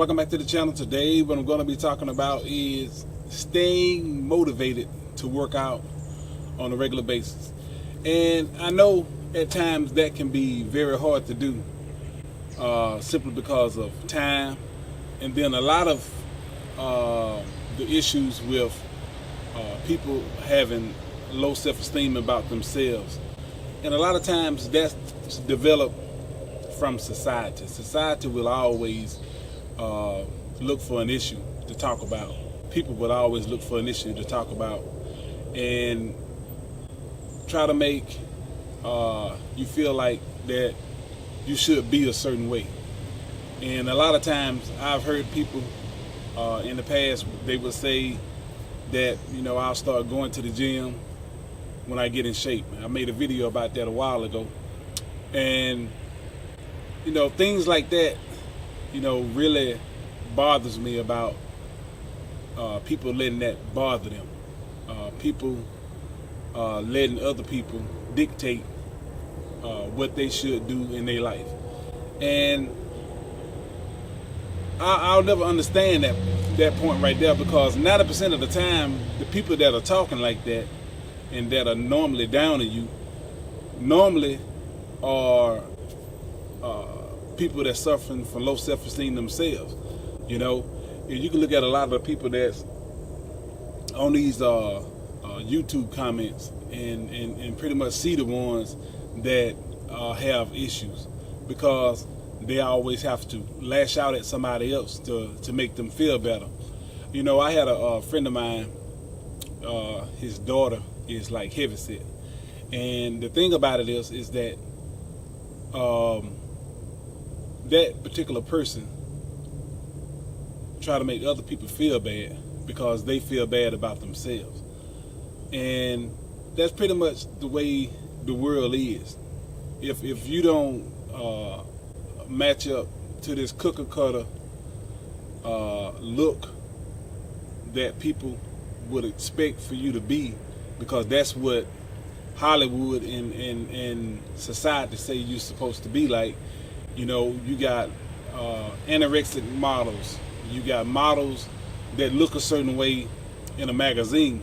Welcome back to the channel. Today what I'm going to be talking about is staying motivated to work out on a regular basis. And I know at times that can be very hard to do simply because of time, and then a lot of the issues with people having low self-esteem about themselves. And a lot of times that's developed from society. Society will always look for an issue to talk about. People will always look for an issue to talk about and try to make you feel like that you should be a certain way. And a lot of times I've heard people in the past, they would say that, you know, I'll start going to the gym when I get in shape. I made a video about that a while ago. And, you know, things like that, you know, really bothers me about people letting that bother them. People letting other people dictate what they should do in their life. And I'll never understand that point right there, because 90% of the time, the people that are talking like that and that are normally down on you normally are people that's suffering from low self-esteem themselves. You know, you can look at a lot of the people that's on these YouTube comments and pretty much see the ones that have issues, because they always have to lash out at somebody else to make them feel better. You know, I had a friend of mine, his daughter is like heavyset, and the thing about it is that that particular person try to make other people feel bad because they feel bad about themselves. And that's pretty much the way the world is. If you don't match up to this cookie cutter look that people would expect for you to be, because that's what Hollywood and society say you're supposed to be like. You know, you got anorexic models, you got models that look a certain way in a magazine,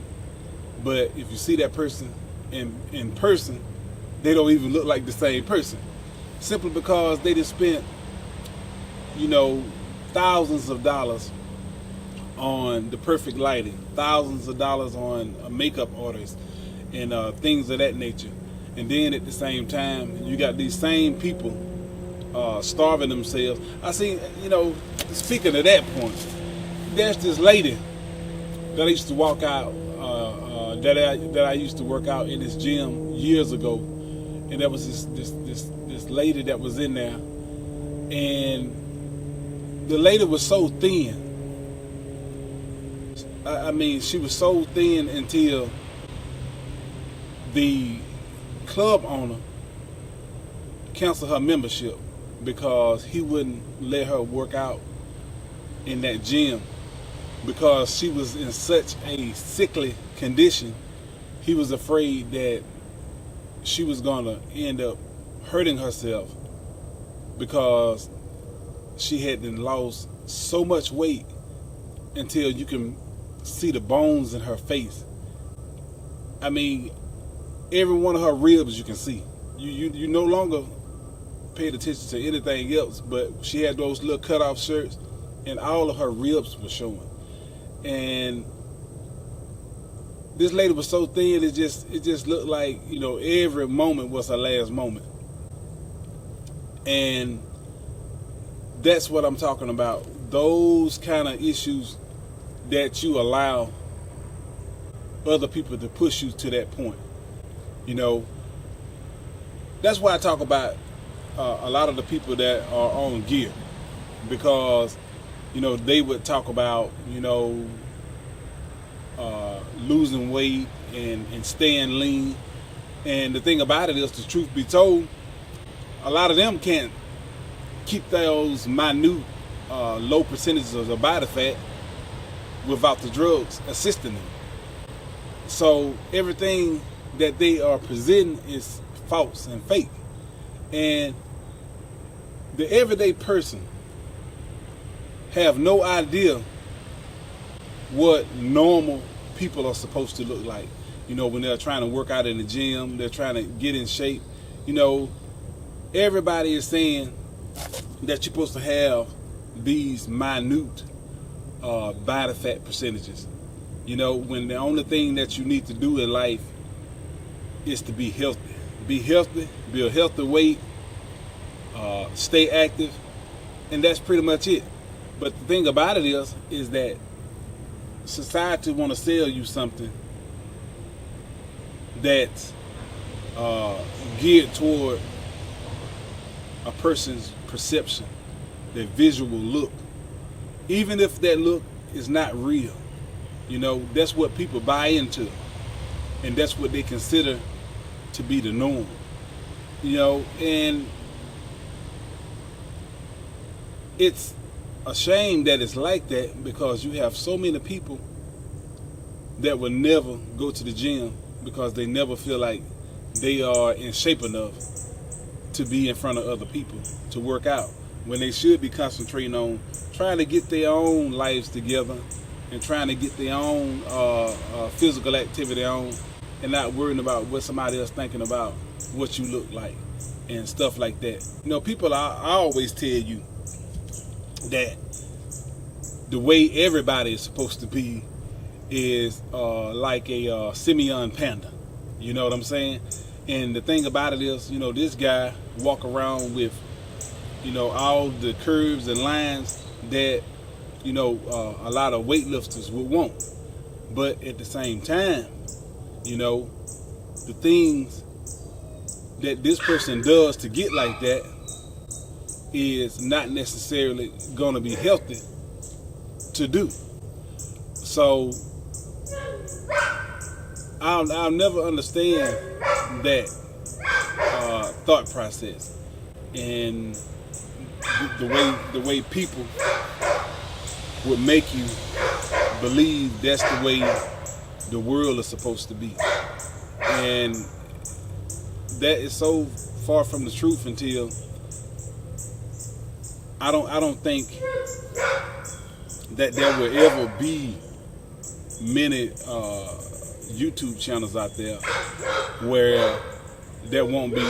but if you see that person in person, they don't even look like the same person, simply because they just spent, you know, thousands of dollars on the perfect lighting, thousands of dollars on makeup artists and things of that nature. And then at the same time, you got these same people starving themselves. I see, you know, speaking of that point, there's this lady that I used to walk out, that I used to work out in this gym years ago, and there was this lady that was in there, and the lady was so thin. I mean, she was so thin until the club owner canceled her membership because he wouldn't let her work out in that gym, because she was in such a sickly condition. He was afraid that she was gonna end up hurting herself because she had then lost so much weight until you can see the bones in her face. I mean, every one of her ribs you can see. You no longer paid attention to anything else, but she had those little cut-off shirts and all of her ribs were showing. And this lady was so thin, it just looked like, you know, every moment was her last moment. And that's what I'm talking about. Those kind of issues that you allow other people to push you to that point. You know, that's why I talk about a lot of the people that are on gear, because, you know, they would talk about, you know, losing weight and staying lean. And the thing about it is, the truth be told, a lot of them can't keep those minute low percentages of body fat without the drugs assisting them. So everything that they are presenting is false and fake. And the everyday person have no idea what normal people are supposed to look like. You know, when they're trying to work out in the gym, they're trying to get in shape. You know, everybody is saying that you're supposed to have these minute body fat percentages. You know, when the only thing that you need to do in life is to be healthy. Be healthy, be a healthy weight, stay active, and that's pretty much it. But the thing about it is that society want to sell you something that's geared toward a person's perception, their visual look. Even if that look is not real, you know, that's what people buy into, and that's what they consider to be the norm. You know, and it's a shame that it's like that, because you have so many people that will never go to the gym because they never feel like they are in shape enough to be in front of other people to work out, when they should be concentrating on trying to get their own lives together and trying to get their own physical activity on, and not worrying about what somebody else thinking about what you look like and stuff like that. You know, people, I always tell you that the way everybody is supposed to be is like a Simeon Pendant. You know what I'm saying? And the thing about it is, you know, this guy walk around with, you know, all the curves and lines that, you know, a lot of weightlifters would want. But at the same time, you know, the things that this person does to get like that is not necessarily going to be healthy to do. So I'll never understand that thought process, and the way people would make you believe that's the way the world is supposed to be. And that is so far from the truth, until I don't think that there will ever be many YouTube channels out there where there won't be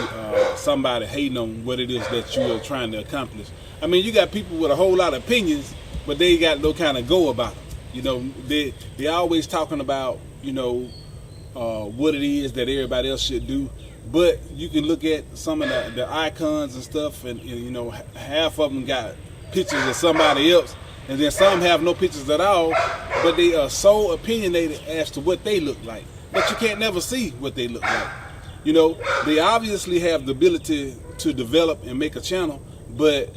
somebody hating on what it is that you are trying to accomplish. I mean, you got people with a whole lot of opinions, but they got no kind of go about them. You know, they always talking about, you know, what it is that everybody else should do. But you can look at some of the icons and stuff, and you know, half of them got pictures of somebody else, and then some have no pictures at all, but they are so opinionated as to what they look like. But you can't never see what they look like. You know, they obviously have the ability to develop and make a channel, but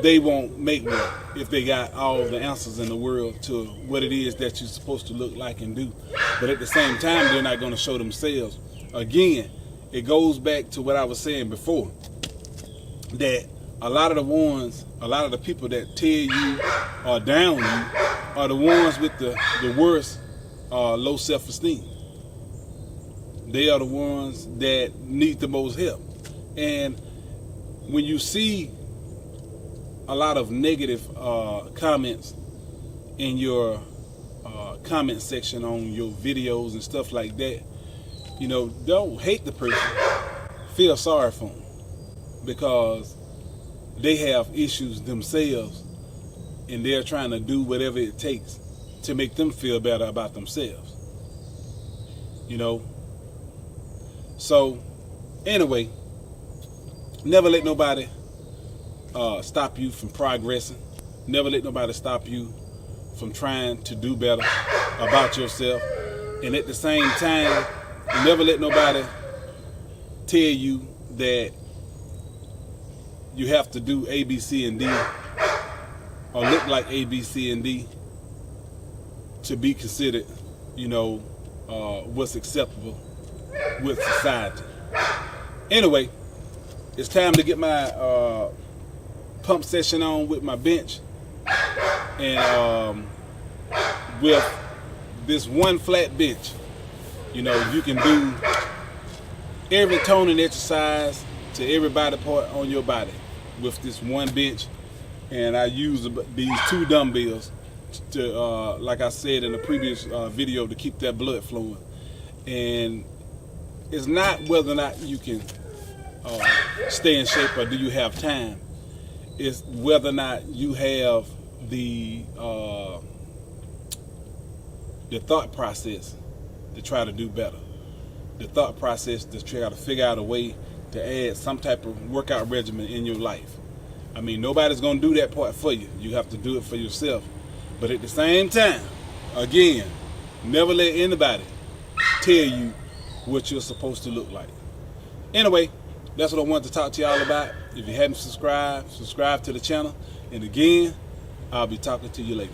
they won't make one if they got all the answers in the world to what it is that you're supposed to look like and do. But at the same time, they're not going to show themselves. Again, it goes back to what I was saying before, that a lot of the people that tear you or down you are the ones with the worst low self-esteem. They are the ones that need the most help. And when you see a lot of negative comments in your comment section on your videos and stuff like that, you know, don't hate the person. Feel sorry for them, because they have issues themselves, and they're trying to do whatever it takes to make them feel better about themselves. You know? So, anyway, never let nobody stop you from progressing. Never let nobody stop you from trying to do better about yourself. And at the same time, never let nobody tell you that you have to do A, B, C, and D, or look like A, B, C, and D to be considered, you know, what's acceptable with society. Anyway, it's time to get my pump session on with my bench. And with this one flat bench, you know, you can do every toning exercise to every body part on your body with this one bench. and I use these 2 dumbbells to, like I said in the previous video, to keep that blood flowing. And it's not whether or not you can stay in shape or do you have time. It's whether or not you have the thought process to try to do better. The thought process to try to figure out a way to add some type of workout regimen in your life. I mean, nobody's going to do that part for you. You have to do it for yourself. But at the same time, again, never let anybody tell you what you're supposed to look like. Anyway, that's what I wanted to talk to y'all about. If you haven't subscribed, subscribe to the channel. And again, I'll be talking to you later.